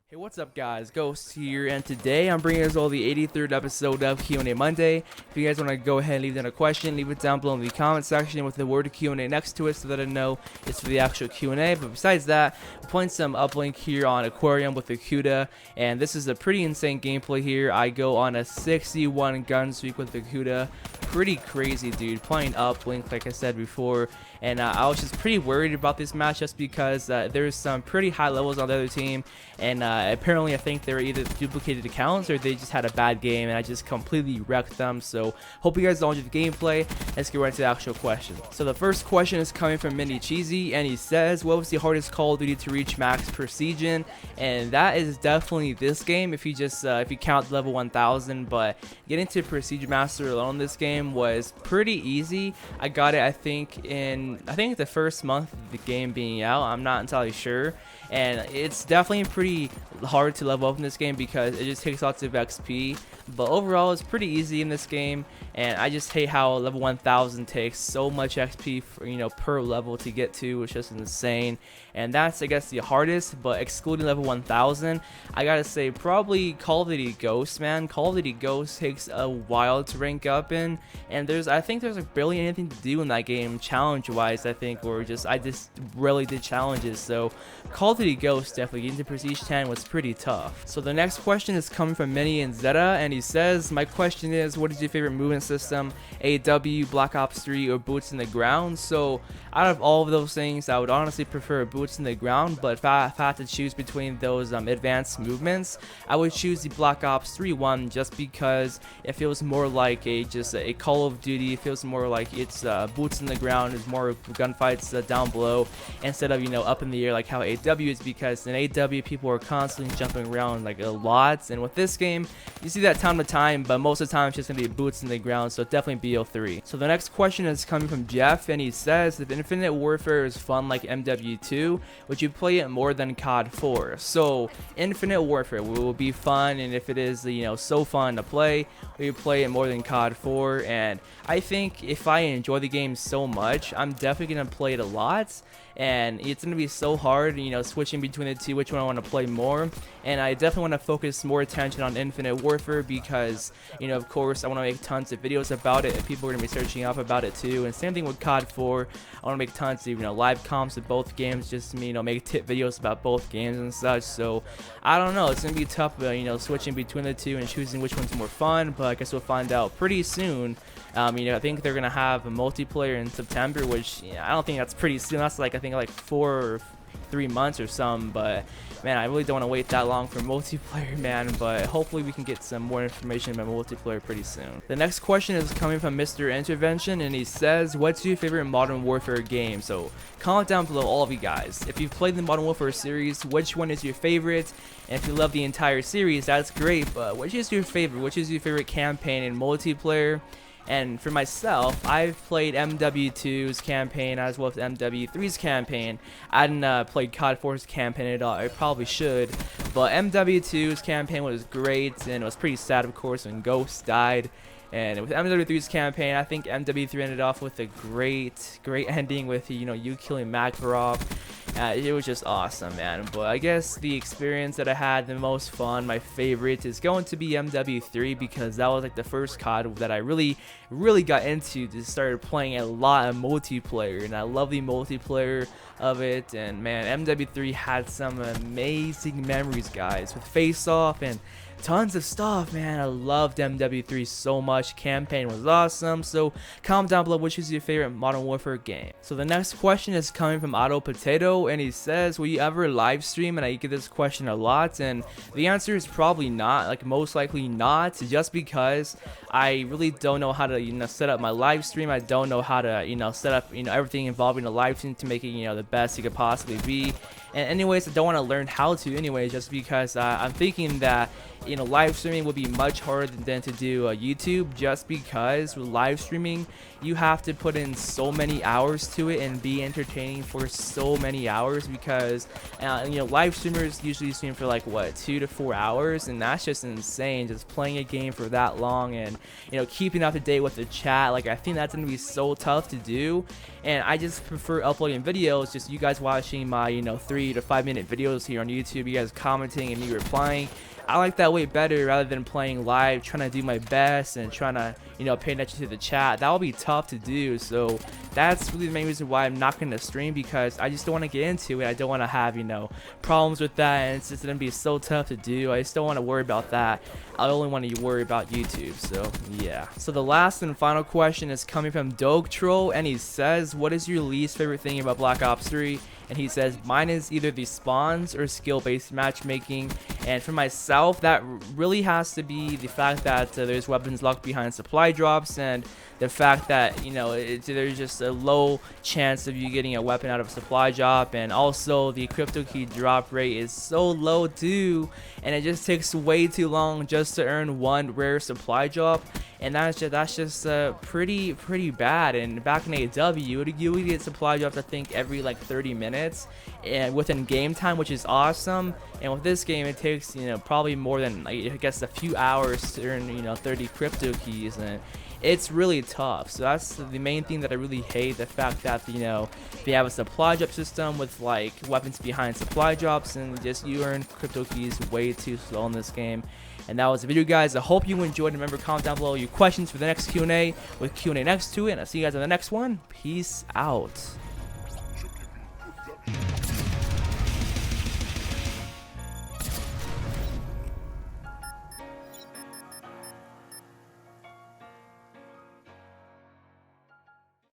Hey, what's up guys, Ghost here, and today I'm bringing us all the 83rd episode of Q&A Monday. If you guys want to go ahead and leave down a question, leave it down below in the comment section with the word Q&A next to it so that I know it's for the actual Q&A. But besides that, I'm playing some uplink here on Aquarium with the Cuda, and this is a pretty insane gameplay here. I go on a 61 gun streak with the Cuda. Pretty crazy, dude, playing uplink like I said before. And I was just pretty worried about this match just because there's some pretty high levels on the other team, and apparently I think they were either duplicated accounts or they just had a bad game and I just completely wrecked them. So hope you guys all enjoyed the gameplay. Let's get right into the actual question. So the first question is coming from Mini Cheesy, and he says, what was the hardest Call of Duty to reach max precision? And that is definitely this game if you just if you count level 1000, but getting to Procedure Master alone this game was pretty easy. I got it I think the first month of the game being out. I'm not entirely sure, and it's definitely pretty hard to level up in this game because it just takes lots of XP, but overall it's pretty easy in this game. And I just hate how level 1000 takes so much XP for, per level to get to, which is just insane. And that's, I guess, the hardest. But excluding level 1000, I gotta say probably Call of Duty Ghosts, man. Call of Duty Ghosts takes a while to rank up in, and I think there's like barely anything to do in that game challenge wise. I think, or I just rarely did challenges. So Call of Duty Ghosts definitely getting to Prestige 10 was pretty tough. So the next question is coming from Mini and Zeta, and he says, my question is, what is your favorite movement system, AW, Black Ops 3, or boots in the ground? So out of all of those things, I would honestly prefer boots in the ground, but if I had to choose between those advanced movements, I would choose the Black Ops 3 one just because it feels more like a Call of Duty. It feels more like it's boots in the ground, is more gunfights down below instead of up in the air like how AW is, because in AW people are constantly jumping around like a lot, and with this game you see that time to time, but most of the time it's just gonna be boots in the ground. So definitely BO3. So the next question is coming from Jeff, and he says, if Infinite Warfare is fun like MW2, would you play it more than COD 4? So Infinite Warfare will be fun, and if it is so fun to play, we play it more than COD 4. And I think if I enjoy the game so much, I'm definitely gonna play it a lot. And it's going to be so hard, switching between the two, which one I want to play more. And I definitely want to focus more attention on Infinite Warfare because, of course, I want to make tons of videos about it, and people are going to be searching up about it too. And same thing with COD 4. I want to make tons of, live comps of both games, just to, make tip videos about both games and such. So, I don't know. It's going to be tough, switching between the two and choosing which one's more fun, but I guess we'll find out pretty soon. I think they're going to have a multiplayer in September, which I don't think that's pretty soon. That's like, I think like 4 or 3 months or something, but man, I really don't want to wait that long for multiplayer, man. But hopefully we can get some more information about multiplayer pretty soon. The next question is coming from Mr. Intervention, and he says, what's your favorite Modern Warfare game? So comment down below, all of you guys, if you've played the Modern Warfare series, which one is your favorite? And if you love the entire series, that's great, but which is your favorite? Which is your favorite campaign in multiplayer? And for myself, I've played MW2's campaign as well as MW3's campaign. I didn't play COD 4's campaign at all. I probably should. But MW2's campaign was great, and it was pretty sad, of course, when Ghost died. And with MW3's campaign, I think MW3 ended off with a great ending with, you killing Makarov. It was just awesome, man. But I guess the experience that I had the most fun, my favorite, is going to be MW3 because that was like the first COD that I really got into, to start playing a lot of multiplayer, and I love the multiplayer of it. And man, MW3 had some amazing memories, guys, with Face Off and tons of stuff, man. I loved MW3 so much. Campaign was awesome. So comment down below which is your favorite Modern Warfare game. So the next question is coming from Auto Potato, and he says, will you ever live stream? And I get this question a lot, and the answer is probably not, like most likely not, just because I really don't know how to set up my live stream. I don't know how to set up everything involving a live stream to make it the best it could possibly be. And anyways, I don't want to learn how to anyways, just because I'm thinking that live streaming would be much harder than to do YouTube, just because with live streaming you have to put in so many hours to it and be entertaining for so many hours. hours, because you know, live streamers usually stream for like what, 2 to 4 hours, and that's just insane, just playing a game for that long and, you know, keeping up to date with the chat. Like, I think that's gonna be so tough to do, and I just prefer uploading videos, just you guys watching my, you know, 3 to 5 minute videos here on YouTube, you guys commenting and me replying. I like that way better rather than playing live, trying to do my best and trying to, you know, pay attention to the chat. That will be tough to do. So that's really the main reason why I'm not going to stream, because I just don't want to get into it. I don't want to have, you know, problems with that, and it's just going to be so tough to do. I just don't want to worry about that. I only want to worry about YouTube. So yeah. So the last and final question is coming from Kontrol, and he says, what is your least favorite thing about Black Ops 3? And he says, mine is either the spawns or skill-based matchmaking. And for myself, that really has to be the fact that there's weapons locked behind supply drops, and the fact that, you know, there's just a low chance of you getting a weapon out of a supply drop, and also the crypto key drop rate is so low too, and it just takes way too long just to earn one rare supply drop. And that's just pretty bad. And back in AW, you would get supply drops, I think, every like 30 minutes and within game time, which is awesome. And with this game, it takes, you know, probably more than, like, I guess, a few hours to earn, you know, 30 crypto keys, and it's really tough. So that's the main thing that I really hate, the fact that, you know, they have a supply drop system with like weapons behind supply drops, and just you earn crypto keys way too slow in this game. And that was the video, guys. I hope you enjoyed. Remember, comment down below your questions for the next Q&A with Q&A next to it, and I'll see you guys on the next one. Peace out.